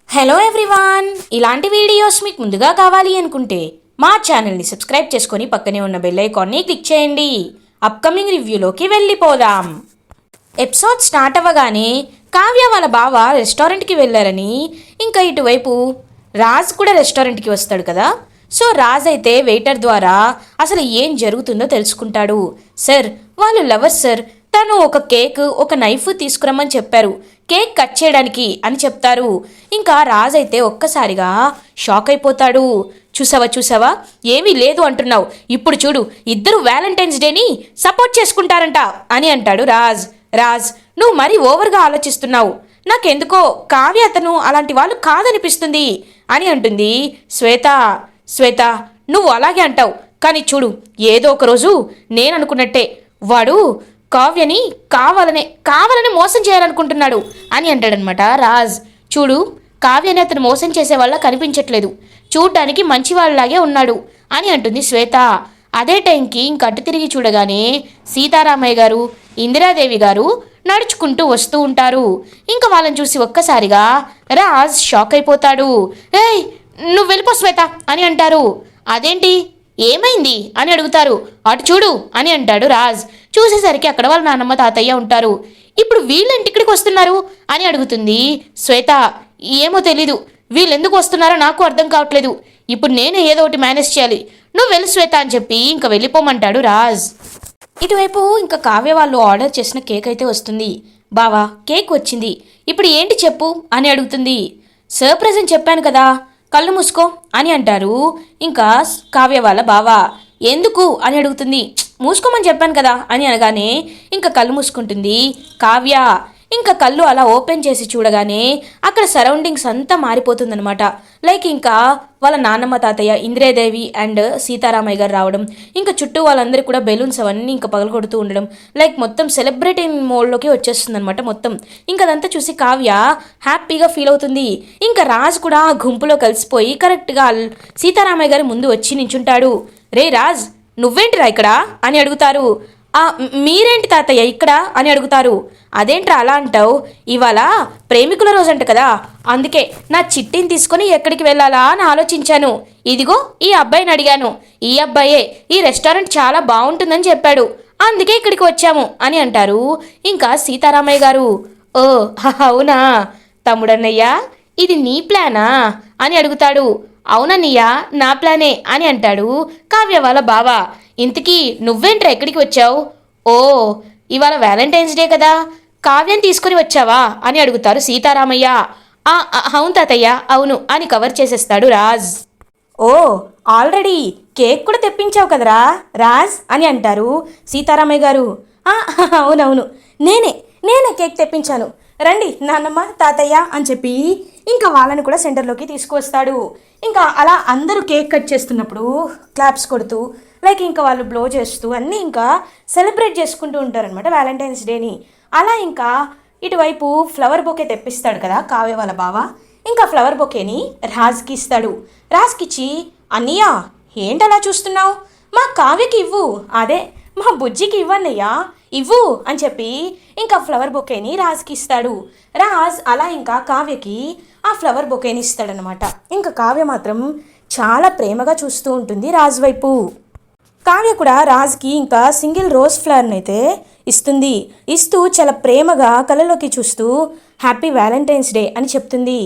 Hello everyone, ఇలాంటి videos మీకు ముందుగా కావాలి అనుకుంటే మా ఛానల్ని సబ్స్క్రైబ్ చేసుకొని పక్కనే ఉన్న బెల్ ఐకాన్ని క్లిక్ చేయండి. అప్కమింగ్ రివ్యూలోకి వెళ్ళిపోదాం. ఎపిసోడ్ స్టార్ట్ అవ్వగానే కావ్య వాళ్ళ బావ రెస్టారెంట్కి వెళ్ళారని, ఇంకా ఇటువైపు రాజ్ కూడా రెస్టారెంట్కి వస్తాడు కదా. సో రాజ్ అయితే వెయిటర్ ద్వారా అసలు ఏం జరుగుతుందో తెలుసుకుంటాడు. సార్, వాళ్ళు లవర్స్ సార్. తను ఒక కేక్, ఒక నైఫ్ తీసుకురమ్మని చెప్పారు కేక్ కట్ చేయడానికి అని చెప్తారు. ఇంకా రాజ్ అయితే ఒక్కసారిగా షాక్ అయిపోతాడు. చూసావా ఏమీ లేదు అంటున్నావు, ఇప్పుడు చూడు ఇద్దరు వ్యాలంటైన్స్ డేని సపోర్ట్ చేసుకుంటారంట అని అంటాడు రాజ్. రాజ్, నువ్వు మరీ ఓవర్గా ఆలోచిస్తున్నావు, నాకెందుకో కావ్య అతను అలాంటి వాళ్ళు కాదనిపిస్తుంది అని అంటుంది శ్వేత, నువ్వు అలాగే అంటావు, కానీ చూడు ఏదో ఒకరోజు నేను అనుకున్నట్టే వాడు కావ్యని కావాలని మోసం చేయాలనుకుంటున్నాడు అని అంటాడనమాట రాజ్. చూడు, కావ్యని అతను మోసం చేసే వాళ్ళ కనిపించట్లేదు, చూడ్డానికి మంచివాళ్ళలాగే ఉన్నాడు అని అంటుంది శ్వేత. అదే టైంకి ఇంకట్టు తిరిగి చూడగానే సీతారామయ్య గారు, ఇందిరాదేవి గారు నడుచుకుంటూ వస్తూ ఉంటారు. ఇంకా వాళ్ళని చూసి ఒక్కసారిగా రాజ్ షాక్ అయిపోతాడు. ఏయ్, నువ్వు వెళ్ళిపో శ్వేత అని అంటారు. అదేంటి, ఏమైంది అని అడుగుతారు. అటు చూడు అని అంటాడు రాజ్. చూసేసరికి అక్కడ వాళ్ళ నాన్నమ్మ తాతయ్య ఉంటారు. ఇప్పుడు వీళ్ళేంటి ఇక్కడికి వస్తున్నారు అని అడుగుతుంది శ్వేత. ఏమో తెలీదు, వీళ్ళెందుకు వస్తున్నారో నాకు అర్థం కావట్లేదు, ఇప్పుడు నేనే ఏదో ఒకటి మేనేజ్ చేయాలి, నువ్వు వెళ్ళు శ్వేత అని చెప్పి ఇంకా వెళ్ళిపోమంటాడు రాజ్. ఇటువైపు ఇంకా కావ్య వాళ్ళు ఆర్డర్ చేసిన కేక్ అయితే వస్తుంది. బావా, కేక్ వచ్చింది, ఇప్పుడు ఏంటి చెప్పు అని అడుగుతుంది. సర్ప్రైజ్ అని చెప్పాను కదా, కళ్ళు మూసుకో అని అంటారు ఇంకా కావ్య వాళ్ళ బావా. ఎందుకు అని అడుగుతుంది. మూసుకోమని చెప్పాను కదా అని అనగానే ఇంకా కళ్ళు మూసుకుంటుంది కావ్య. ఇంకా కళ్ళు అలా ఓపెన్ చేసి చూడగానే అక్కడ సరౌండింగ్స్ అంతా మారిపోతుందనమాట. లైక్ ఇంకా వాళ్ళ నాన్నమ్మ తాతయ్య, ఇందిరాదేవి అండ్ సీతారామయ్య గారు రావడం, ఇంకా చుట్టూ వాళ్ళందరూ కూడా బెలూన్స్ అవన్నీ ఇంకా పగలగొడుతూ ఉండడం, లైక్ మొత్తం సెలబ్రేటింగ్ మోడ్లోకి వచ్చేస్తుంది అనమాట మొత్తం. ఇంకా అదంతా చూసి కావ్య హ్యాపీగా ఫీల్ అవుతుంది. ఇంకా రాజ్ కూడా ఆ గుంపులో కలిసిపోయి కరెక్ట్గా సీతారామయ్య గారి ముందు వచ్చి నించుంటాడు. రే రాజ్, నువ్వేంటిరా ఇక్కడ అని అడుగుతారు. మీరేంటి తాతయ్య ఇక్కడ అని అడుగుతారు. అదేంట్రా అలా అంటావు, ఇవాళ ప్రేమికుల రోజంట కదా, అందుకే నా చిట్టిని తీసుకొని ఎక్కడికి వెళ్ళాలా అని ఆలోచించాను. ఇదిగో ఈ అబ్బాయిని అడిగాను, ఈ అబ్బాయే ఈ రెస్టారెంట్ చాలా బాగుంటుందని చెప్పాడు, అందుకే ఇక్కడికి వచ్చాము అని అంటారు ఇంకా సీతారామయ్య గారు. ఓ అవునా తమ్ముడన్నయ్య, ఇది నీ ప్లానా అని అడుగుతాడు. అవునన్నయ్య, నా ప్లానే అని అంటాడు కావ్య వాళ్ళ బావ. ఇంతకీ నువ్వేంట్రా ఎక్కడికి వచ్చావు? ఓ, ఇవాళ వ్యాలంటైన్స్ డే కదా, కావ్యం తీసుకొని వచ్చావా అని అడుగుతారు సీతారామయ్య. అవును తాతయ్య, అవును అని కవర్ చేసేస్తాడు రాజ్. ఓ, ఆల్రెడీ కేక్ కూడా తెప్పించావు కదరా రాజ్ అని అంటారు సీతారామయ్య గారు. అవునవును, నేనే కేక్ తెప్పించాను, రండి నాన్నమ్మ తాతయ్య అని చెప్పి ఇంకా వాళ్ళని కూడా సెంటర్లోకి తీసుకువస్తాడు. ఇంకా అలా అందరూ కేక్ కట్ చేస్తున్నప్పుడు క్లాప్స్ కొడుతూ లైక్ ఇంకా వాళ్ళు బ్లో చేస్తూ అన్నీ ఇంకా సెలబ్రేట్ చేసుకుంటూ ఉంటారనమాట వ్యాలంటైన్స్ డేని. అలా ఇంకా ఇటువైపు ఫ్లవర్ బొకే తెప్పిస్తాడు కదా కావ్య వాళ్ళ బావ. ఇంకా ఫ్లవర్ బొకేని రాజ్కి ఇస్తాడు. రాజ్కి ఇచ్చి, అన్నయ్య ఏంటలా చూస్తున్నావు, మా కావ్యకి ఇవ్వు, అదే మా బుజ్జికి ఇవ్వన్నయ్యా, ఇవ్వు అని చెప్పి ఇంకా ఫ్లవర్ బొకేని రాజ్కి ఇస్తాడు. రాజ్ అలా ఇంకా కావ్యకి ఆ ఫ్లవర్ బొకేని ఇస్తాడనమాట. ఇంకా కావ్య మాత్రం చాలా ప్రేమగా చూస్తూ ఉంటుంది రాజ్ వైపు. కావ్య కూడా రాజ్కి ఇంకా సింగిల్ రోజ్ ఫ్లవర్ని అయితే ఇస్తూ చాలా ప్రేమగా కళ్ళలోకి చూస్తూ హ్యాపీ వ్యాలంటైన్స్ డే అని చెప్తుంది.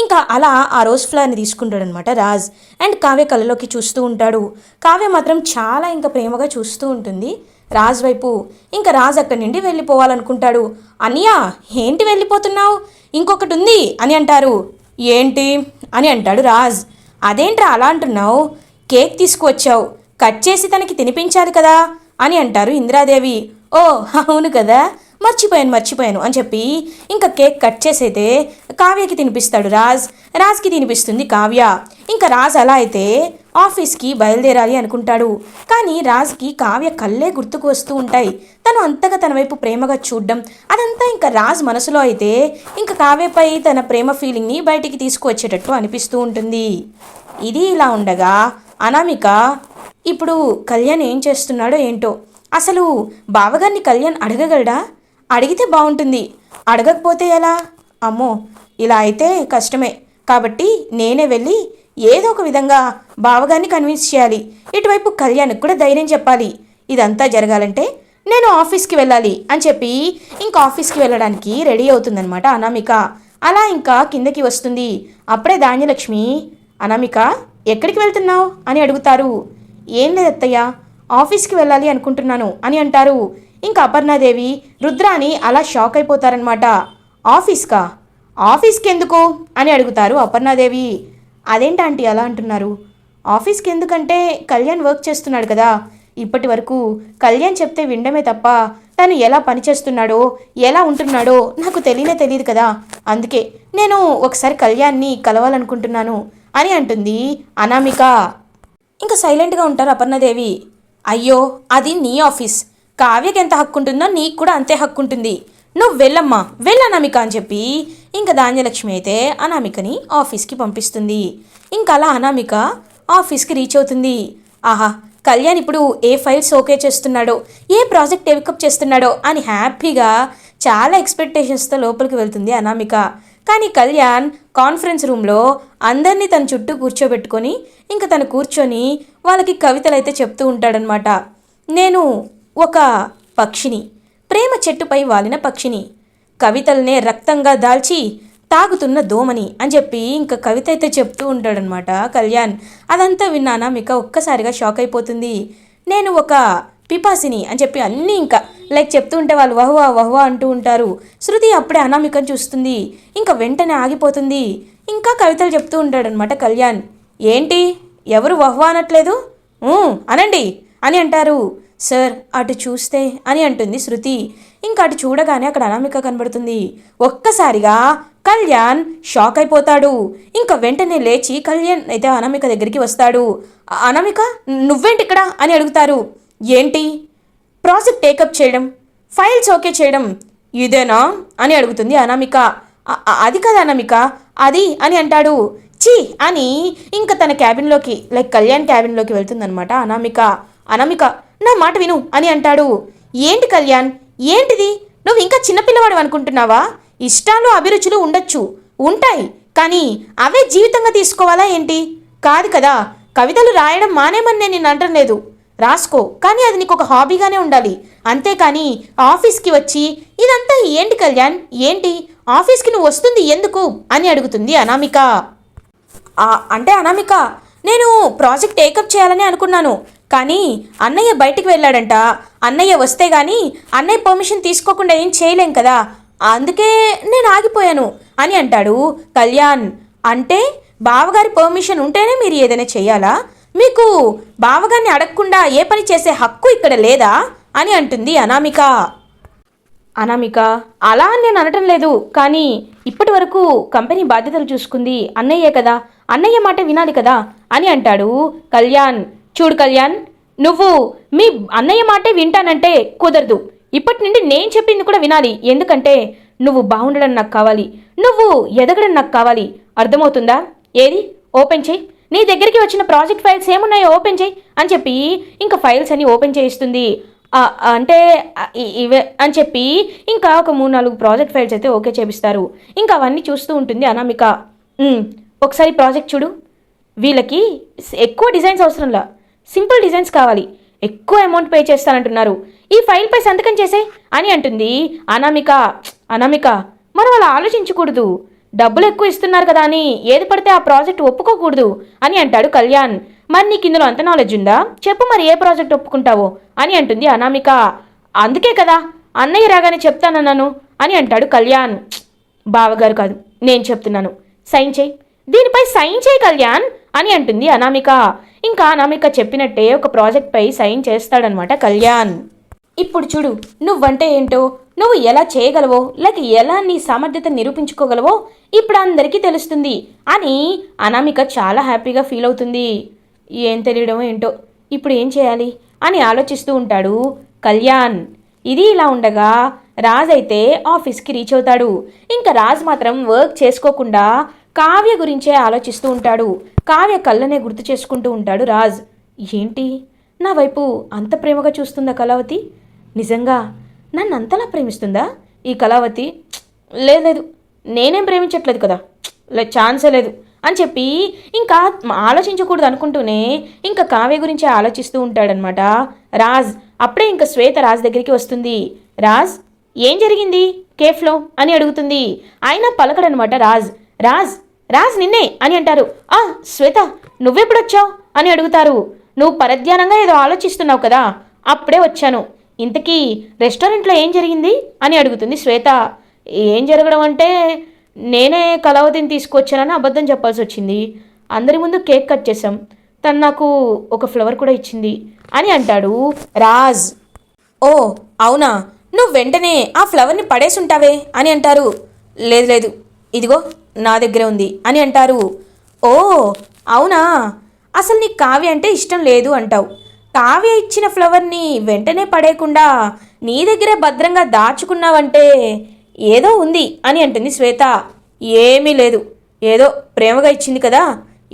ఇంకా అలా ఆ రోజ్ ఫ్లవర్ని తీసుకుంటాడనమాట రాజ్. అండ్ కావ్య కళ్ళలోకి చూస్తూ ఉంటాడు. కావ్య మాత్రం చాలా ఇంకా ప్రేమగా చూస్తూ ఉంటుంది రాజ్ వైపు. ఇంకా రాజ్ అక్కడి నుండి వెళ్ళిపోవాలనుకుంటాడు. అన్నయ్య ఏంటి వెళ్ళిపోతున్నావు, ఇంకొకటి ఉంది అని అంటారు. ఏంటి అని అంటాడు రాజ్. అదేంట్రా అలా అంటున్నావు, కేక్ తీసుకువచ్చావు, కట్ చేసి తనకి తినిపించాలి కదా అని అంటారు ఇందిరాదేవి. ఓ అవును కదా, మర్చిపోయాను అని చెప్పి ఇంకా కేక్ కట్ చేసైతే కావ్యకి తినిపిస్తాడు రాజ్కి తినిపిస్తుంది కావ్య. ఇంకా రాజ్ అలా అయితే ఆఫీస్కి బయలుదేరాలి అనుకుంటాడు. కానీ రాజ్కి కావ్య కళ్ళే గుర్తుకు వస్తూ ఉంటాయి. తను అంతగా తన వైపు ప్రేమగా చూడడం అదంతా ఇంకా రాజ్ మనసులో అయితే ఇంకా కావ్యపై తన ప్రేమ ఫీలింగ్ని బయటికి తీసుకువచ్చేటట్టు అనిపిస్తూ ఉంటుంది. ఇది ఇలా ఉండగా అనామిక ఇప్పుడు కళ్యాణ్ ఏం చేస్తున్నాడో ఏంటో, అసలు బావగారిని కళ్యాణ్ అడగగలడా? అడిగితే బాగుంటుంది, అడగకపోతే ఎలా? అమ్మో, ఇలా అయితే కష్టమే. కాబట్టి నేనే వెళ్ళి ఏదో ఒక విధంగా బావగారిని కన్విన్స్ చేయాలి, ఇటువైపు కళ్యాణ్కి కూడా ధైర్యం చెప్పాలి. ఇదంతా జరగాలంటే నేను ఆఫీస్కి వెళ్ళాలి అని చెప్పి ఇంకా ఆఫీస్కి వెళ్ళడానికి రెడీ అవుతుందన్నమాట అనామిక. అలా ఇంకా కిందకి వస్తుంది. అప్పుడే ధాన్యలక్ష్మి, అనామిక ఎక్కడికి వెళ్తున్నావు అని అడుగుతారు. ఏం లేదు అత్తయ్య, ఆఫీస్కి వెళ్ళాలి అనుకుంటున్నాను అని అంటారు. ఇంకా అపర్ణాదేవి రుద్రాని అలా షాక్ అయిపోతారనమాట. ఆఫీస్కా? ఆఫీస్కి ఎందుకు అని అడుగుతారు అపర్ణాదేవి. అదేంటి అలా అంటున్నారు? ఆఫీస్కి ఎందుకంటే కళ్యాణ్ వర్క్ చేస్తున్నాడు కదా, ఇప్పటి వరకు కళ్యాణ్ చెప్తే వినడమే తప్ప తను ఎలా పనిచేస్తున్నాడో ఎలా ఉంటున్నాడో నాకు తెలియదు కదా, అందుకే నేను ఒకసారి కళ్యాణ్ని కలవాలనుకుంటున్నాను అని అంటుంది అనామిక. ఇంకా సైలెంట్గా ఉంటారు అపర్ణాదేవి. అయ్యో అది నీ ఆఫీస్, కావ్యకి ఎంత హక్కు ఉంటుందో నీకు కూడా అంతే హక్కు ఉంటుంది, నువ్వు వెళ్ళమ్మా వెళ్ళనామిక అని చెప్పి ఇంకా ధాన్యలక్ష్మి అయితే అనామికని ఆఫీస్కి పంపిస్తుంది. ఇంకా అలా అనామిక ఆఫీస్కి రీచ్ అవుతుంది. ఆహా, కళ్యాణ్ ఇప్పుడు ఏ ఫైల్స్ ఓకే చేస్తున్నాడో, ఏ ప్రాజెక్ట్ టేకప్ చేస్తున్నాడో అని హ్యాపీగా చాలా ఎక్స్పెక్టేషన్స్తో లోపలికి వెళ్తుంది అనామిక. కానీ కళ్యాణ్ కాన్ఫరెన్స్ రూమ్లో అందరినీ తన చుట్టూ కూర్చోబెట్టుకొని ఇంకా తను కూర్చొని వాళ్ళకి కవితలు అయితే చెప్తూ ఉంటాడనమాట. నేను ఒక పక్షిని, ప్రేమ చెట్టుపై వాలిన పక్షిని, కవితలనే రక్తంగా దాల్చి తాగుతున్న దోమని అని చెప్పి ఇంకా కవిత అయితే చెప్తూ ఉంటాడనమాట కళ్యాణ్. అదంతా విన్న అనామిక ఒక్కసారిగా షాక్ అయిపోతుంది. నేను ఒక పిపాసిని అని చెప్పి అన్నీ ఇంకా చెప్తూ ఉంటే వాళ్ళు వహ్వా వహ్వా అంటూ ఉంటారు. శృతి అప్పుడే అనామికను చూస్తుంది. ఇంకా వెంటనే ఆగిపోతుంది. ఇంకా కవితలు చెప్తూ ఉంటాడనమాట కళ్యాణ్. ఏంటి ఎవరు వహ్వా అనట్లేదు, అనండి అని అంటారు. సార్ అటు చూస్తే అని అంటుంది శృతి. ఇంకా అటు చూడగానే అక్కడ అనామిక కనబడుతుంది. ఒక్కసారిగా కళ్యాణ్ షాక్ అయిపోతాడు. ఇంకా వెంటనే లేచి కళ్యాణ్ అయితే అనామిక దగ్గరికి వస్తాడు. అనామిక నువ్వేంటి ఇక్కడ అని అడుగుతారు. ఏంటి ప్రాజెక్ట్ టేకప్ చేయడం, ఫైల్స్ ఓకే చేయడం ఇదేనా అని అడుగుతుంది అనామిక. అది కదా అనామిక, అది అని అంటాడు. చీ అని ఇంకా తన క్యాబిన్లోకి కళ్యాణ్ క్యాబిన్లోకి వెళ్తుందనమాట అనామిక. అనామిక నా మాట విను అని అంటాడు. ఏంటి కళ్యాణ్, ఏంటిది, నువ్వు ఇంకా చిన్నపిల్లవాడు అనుకుంటున్నావా? ఇష్టాలు అభిరుచులు ఉండొచ్చు, ఉంటాయి, కానీ అవే జీవితంగా తీసుకోవాలా ఏంటి? కాదు కదా, కవితలు రాయడం మానేమని నేను నిన్ను అంటం లేదు, రాసుకో, కానీ అది నీకు ఒక హాబీగానే ఉండాలి, అంతేకాని ఆఫీస్కి వచ్చి ఇదంతా ఏంటి కళ్యాణ్, ఏంటి ఆఫీస్కి నువ్వు వస్తుంది ఎందుకు అని అడుగుతుంది అనామిక. అంటే అనామిక నేను ప్రాజెక్ట్ టేకప్ చేయాలని అనుకున్నాను, కానీ అన్నయ్య బయటికి వెళ్ళాడంట, అన్నయ్య వస్తే కానీ అన్నయ్య పర్మిషన్ తీసుకోకుండా ఏం చేయలేం కదా, అందుకే నేను ఆగిపోయాను అని అంటాడు కళ్యాణ్. అంటే బావగారి పర్మిషన్ ఉంటేనే మీరు ఏదైనా చెయ్యాలా? మీకు బావగారిని అడగకుండా ఏ పని చేసే హక్కు ఇక్కడ లేదా అని అంటుంది అనామిక. అనామిక అలా అని నేను అనటం లేదు, కానీ ఇప్పటి వరకు కంపెనీ బాధ్యతలు చూసుకుంది అన్నయ్యే కదా, అన్నయ్య మాట వినాలి కదా అని అంటాడు కళ్యాణ్. చూడు కళ్యాణ్, నువ్వు మీ అన్నయ్య మాటే వింటానంటే కుదరదు, ఇప్పటి నుండి నేను చెప్పింది కూడా వినాలి, ఎందుకంటే నువ్వు బాగుండడం నాకు కావాలి, నువ్వు ఎదగడం నాకు కావాలి, అర్థమవుతుందా? ఏది ఓపెన్ చేయి, నీ దగ్గరికి వచ్చిన ప్రాజెక్ట్ ఫైల్స్ ఏమున్నాయో ఓపెన్ చేయి అని చెప్పి ఇంకా ఫైల్స్ అన్ని ఓపెన్ చేయిస్తుంది. అంటే ఇవే అని చెప్పి ఇంకా ఒక 3-4 ప్రాజెక్ట్ ఫైల్స్ అయితే ఓకే చేపిస్తారు. ఇంకా అవన్నీ చూస్తూ ఉంటుంది అనామిక. ఒకసారి ప్రాజెక్ట్ చూడు, వీళ్ళకి ఎక్కువ డిజైన్స్ అవసరంలా, సింపుల్ డిజైన్స్ కావాలి, ఎక్కువ అమౌంట్ పే చేస్తానంటున్నారు, ఈ ఫైల్పై సంతకం చేసే అని అంటుంది అనామిక. అనామిక మనం అలా ఆలోచించకూడదు, డబ్బులు ఎక్కువ ఇస్తున్నారు కదా అని ఏది పడితే ఆ ప్రాజెక్ట్ ఒప్పుకోకూడదు అని అంటాడు కళ్యాణ్. మరి నీకు ఇందులో అంత నాలెడ్జ్ ఉందా, చెప్పు మరి ఏ ప్రాజెక్ట్ ఒప్పుకుంటావో అని అంటుంది అనామిక. అందుకే కదా అన్నయ్య రాగానే చెప్తానన్నాను అని అంటాడు కళ్యాణ్. బావగారు కాదు నేను చెప్తున్నాను, సైన్ చేయి, దీనిపై సైన్ చేయి కళ్యాణ్ అని అంటుంది అనామిక. ఇంకా అనామిక చెప్పినట్టే ఒక ప్రాజెక్ట్పై సైన్ చేస్తాడనమాట కళ్యాణ్. ఇప్పుడు చూడు, నువ్వంటే ఏంటో, నువ్వు ఎలా చేయగలవో ఎలా నీ సామర్థ్యత నిరూపించుకోగలవో ఇప్పుడు అందరికీ తెలుస్తుంది అని అనామిక చాలా హ్యాపీగా ఫీల్ అవుతుంది. ఏం తెలియడమో ఏంటో, ఇప్పుడు ఏం చేయాలి అని ఆలోచిస్తూ ఉంటాడు కళ్యాణ్. ఇది ఇలా ఉండగా రాజ్ అయితే ఆఫీస్కి రీచ్ అవుతాడు. ఇంకా రాజ్ మాత్రం వర్క్ చేసుకోకుండా కావ్య గురించే ఆలోచిస్తూ ఉంటాడు. కావ్య కళ్ళనే గుర్తు చేసుకుంటూ ఉంటాడు రాజ్. ఏంటి నా వైపు అంత ప్రేమగా చూస్తుందా కళావతి? నిజంగా నన్ను అంతలా ప్రేమిస్తుందా ఈ కళావతి? లేదు, నేనేం ప్రేమించట్లేదు కదా, ఛాన్సే లేదు అని చెప్పి ఇంకా ఆలోచించకూడదు అనుకుంటూనే ఇంకా కావ్య గురించి ఆలోచిస్తూ ఉంటాడనమాట రాజ్. అప్పుడే ఇంకా శ్వేత రాజ్ దగ్గరికి వస్తుంది. రాజ్, ఏం జరిగింది కేఫ్లో అని అడుగుతుంది. అయినా పలకడనమాట రాజ్. రాజ్ రాజ్ నిన్నే అని అంటారు. శ్వేత నువ్వెప్పుడొచ్చావు అని అడుగుతారు. నువ్వు పరధ్యానంగా ఏదో ఆలోచిస్తున్నావు కదా, అప్పుడే వచ్చాను. ఇంతకీ రెస్టారెంట్లో ఏం జరిగింది అని అడుగుతుంది శ్వేత. ఏం జరగడం అంటే నేనే కళావతిని తీసుకొచ్చానని అబద్ధం చెప్పాల్సి వచ్చింది. అందరి ముందు కేక్ కట్ చేసాం, తను నాకు ఒక ఫ్లవర్ కూడా ఇచ్చింది అని అంటాడు రాజ్. ఓ అవునా, నువ్వు వెంటనే ఆ ఫ్లవర్ని పడేసుంటావే అని అంటారు. లేదు లేదు, ఇదిగో నా దగ్గరే ఉంది అని అంటారు. ఓ అవునా, అసలు నీకు కావ్య అంటే ఇష్టం లేదు అంటావు. కావ్య ఇచ్చిన ఫ్లవర్ని వెంటనే పడేయకుండా నీ దగ్గరే భద్రంగా దాచుకున్నావంటే ఏదో ఉంది అని అంటుంది శ్వేత. ఏమీ లేదు, ఏదో ప్రేమగా ఇచ్చింది కదా,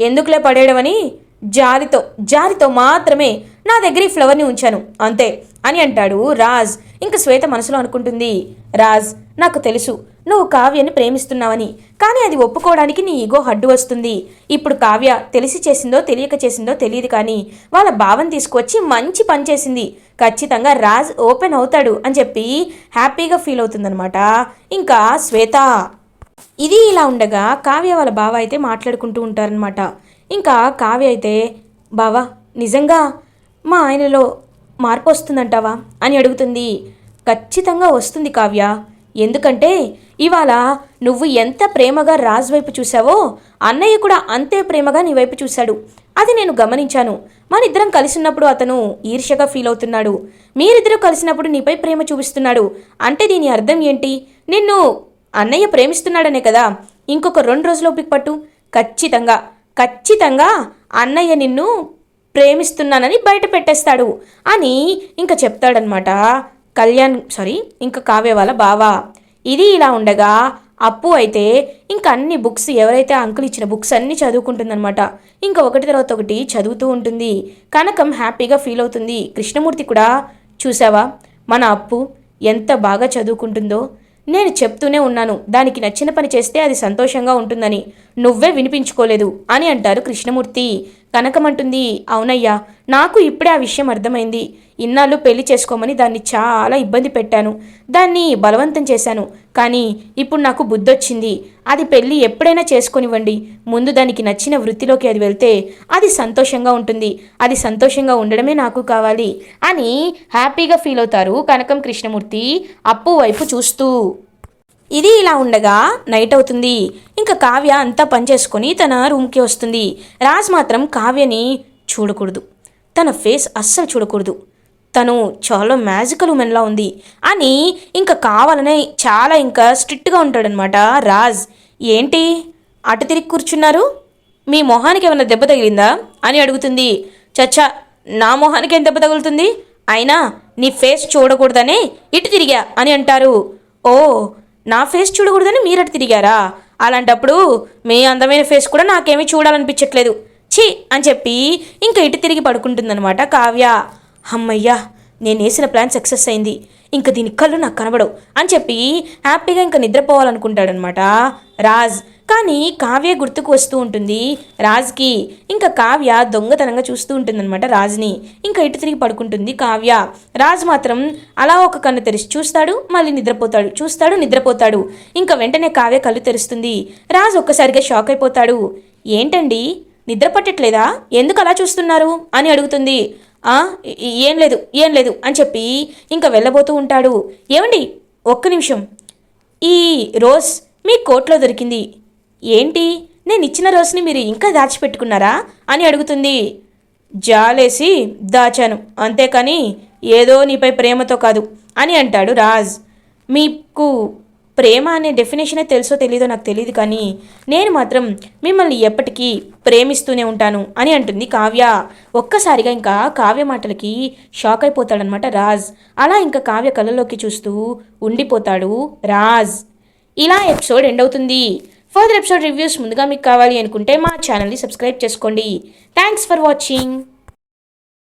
ఎందుకులే పడేయడం అని జాలితో మాత్రమే నా దగ్గర ఈ ఫ్లవర్ని ఉంచాను అంతే అని అంటాడు రాజ్. ఇంకా శ్వేత మనసులో అనుకుంటుంది, రాజ్ నాకు తెలుసు నువ్వు కావ్యని ప్రేమిస్తున్నావని, కానీ అది ఒప్పుకోవడానికి నీ ఈగో అడ్డు వస్తుంది. ఇప్పుడు కావ్య తెలిసి చేసిందో తెలియక చేసిందో తెలియదు, కానీ వాళ్ళ భావం తీసుకొచ్చి మంచి పని చేసింది. ఖచ్చితంగా రాజ్ ఓపెన్ అవుతాడు అని చెప్పి హ్యాపీగా ఫీల్ అవుతుందనమాట ఇంకా శ్వేత. ఇది ఇలా ఉండగా కావ్య వాళ్ళ బావ అయితే మాట్లాడుకుంటూ ఉంటారనమాట. ఇంకా కావ్య అయితే, బావా నిజంగా మా ఆయనలో మార్పు వస్తుందంటావా అని అడుగుతుంది. ఖచ్చితంగా వస్తుంది కావ్య, ఎందుకంటే ఇవాళ నువ్వు ఎంత ప్రేమగా రాజ్ వైపు చూసావో అన్నయ్య కూడా అంతే ప్రేమగా నీ వైపు చూశాడు. అది నేను గమనించాను. మనిద్దరం కలిసి ఉన్నప్పుడు అతను ఈర్ష్యగా ఫీల్ అవుతున్నాడు, మీరిద్దరూ కలిసినప్పుడు నీపై ప్రేమ చూపిస్తున్నాడు. అంటే దీని అర్థం ఏంటి? నిన్ను అన్నయ్య ప్రేమిస్తున్నాడనే కదా. ఇంకొక 2 రోజులు ఓపిక పట్టు, ఖచ్చితంగా అన్నయ్య నిన్ను ప్రేమిస్తున్నానని బయట పెట్టేస్తాడు అని ఇంకా చెప్తాడనమాట ఇంకా కావ్య వాళ్ళ బావ. ఇది ఇలా ఉండగా అప్పు అయితే ఇంకా అన్ని బుక్స్, ఎవరైతే అంకుల్ ఇచ్చిన బుక్స్ అన్నీ చదువుకుంటుందనమాట. ఇంకా ఒకటి తర్వాత ఒకటి చదువుతూ ఉంటుంది. కనకం హ్యాపీగా ఫీల్ అవుతుంది. కృష్ణమూర్తి కూడా, చూసావా మన అప్పు ఎంత బాగా చదువుకుంటుందో, నేను చెప్తూనే ఉన్నాను దానికి నచ్చిన పని చేస్తే అది సంతోషంగా ఉంటుందని, నువ్వే వినిపించుకోలేదు అని అంటారు కృష్ణమూర్తి. కనకమంటుంది, అవునయ్యా నాకు ఇప్పుడే ఆ విషయం అర్థమైంది. ఇన్నాళ్ళు పెళ్లి చేసుకోమని దాన్ని చాలా ఇబ్బంది పెట్టాను, దాన్ని బలవంతం చేశాను. కానీ ఇప్పుడు నాకు బుద్ధొచ్చింది. అది పెళ్ళి ఎప్పుడైనా చేసుకొనివ్వండి, ముందు దానికి నచ్చిన వృత్తిలోకి అది వెళ్తే అది సంతోషంగా ఉంటుంది. అది సంతోషంగా ఉండడమే నాకు కావాలి అని హ్యాపీగా ఫీల్ అవుతారు కనకం కృష్ణమూర్తి అప్పు వైపు చూస్తూ. ఇది ఇలా ఉండగా నైట్ అవుతుంది. ఇంకా కావ్య అంతా పనిచేసుకొని తన రూమ్కి వస్తుంది. రాజ్ మాత్రం కావ్యని చూడకూడదు, తన ఫేస్ అస్సలు చూడకూడదు, తను చాలా మ్యాజికల్ ఉమెన్లా ఉంది అని ఇంకా కావాలనే చాలా ఇంకా స్ట్రిక్ట్గా ఉంటాడనమాట రాజ్. ఏంటి అటు తిరిగి కూర్చున్నారు, మీ మొహానికి ఏమైనా దెబ్బ తగిలిందా అని అడుగుతుంది. చచ్చా, నా మొహానికి ఏం దెబ్బ తగులుతుంది, అయినా నీ ఫేస్ చూడకూడదనే ఇటు తిరిగా అని అంటారు. ఓ, నా ఫేస్ చూడకూడదని మీరటు తిరిగారా? అలాంటప్పుడు మీ అందమైన ఫేస్ కూడా నాకేమీ చూడాలనిపించట్లేదు, ఛీ అని చెప్పి ఇంకా ఇటు తిరిగి పడుకుంటుందన్నమాట కావ్య. అమ్మయ్యా, నేను వేసిన ప్లాన్ సక్సెస్ అయింది, ఇంకా దీని కళ్ళు నాకు కనబడవు అని చెప్పి హ్యాపీగా ఇంకా నిద్రపోవాలనుకుంటాడనమాట రాజ్. కానీ కావ్య గుర్తుకు వస్తూ ఉంటుంది రాజ్కి. ఇంకా కావ్య దొంగతనంగా చూస్తూ ఉంటుందన్నమాట రాజ్ని. ఇంకా ఇటు తిరిగి పడుకుంటుంది కావ్య. రాజ్ మాత్రం అలా ఒక కన్ను తెరిచి చూస్తాడు, మళ్ళీ నిద్రపోతాడు, చూస్తాడు, నిద్రపోతాడు. ఇంకా వెంటనే కావ్య కళ్ళు తెరుస్తుంది. రాజ్ ఒక్కసారిగా షాక్ అయిపోతాడు. ఏంటండి నిద్ర పట్టట్లేదా, ఎందుకు అలా చూస్తున్నారు అని అడుగుతుంది. ఏం లేదు అని చెప్పి ఇంకా వెళ్ళబోతూ ఉంటాడు. ఏమండి ఒక్క నిమిషం, ఈ రోజ్ మీ కోట్లో దొరికింది, ఏంటి నేను ఇచ్చిన రోజ్ని మీరు ఇంకా దాచిపెట్టుకున్నారా అని అడుగుతుంది. జాలేసి దాచాను, అంతేకాని ఏదో నీపై ప్రేమతో కాదు అని అంటాడు రాజ్. మీకు ప్రేమ అనే డెఫినేషనే తెలుసో తెలీదో నాకు తెలియదు, కానీ నేను మాత్రం మిమ్మల్ని ఎప్పటికీ ప్రేమిస్తూనే ఉంటాను అని అంటుంది కావ్య. ఒక్కసారిగా ఇంకా కావ్య మాటలకి షాక్ అయిపోతాడనమాట రాజ్. అలా ఇంకా కావ్య కళ్ళలోకి చూస్తూ ఉండిపోతాడు రాజ్. ఇలా ఎపిసోడ్ ఎండ్ అవుతుంది. ఫర్దర్ ఎపిసోడ్ రివ్యూస్ ముందుగా మీకు కావాలి అనుకుంటే మా ఛానల్ని సబ్స్క్రైబ్ చేసుకోండి. Thanks for watching.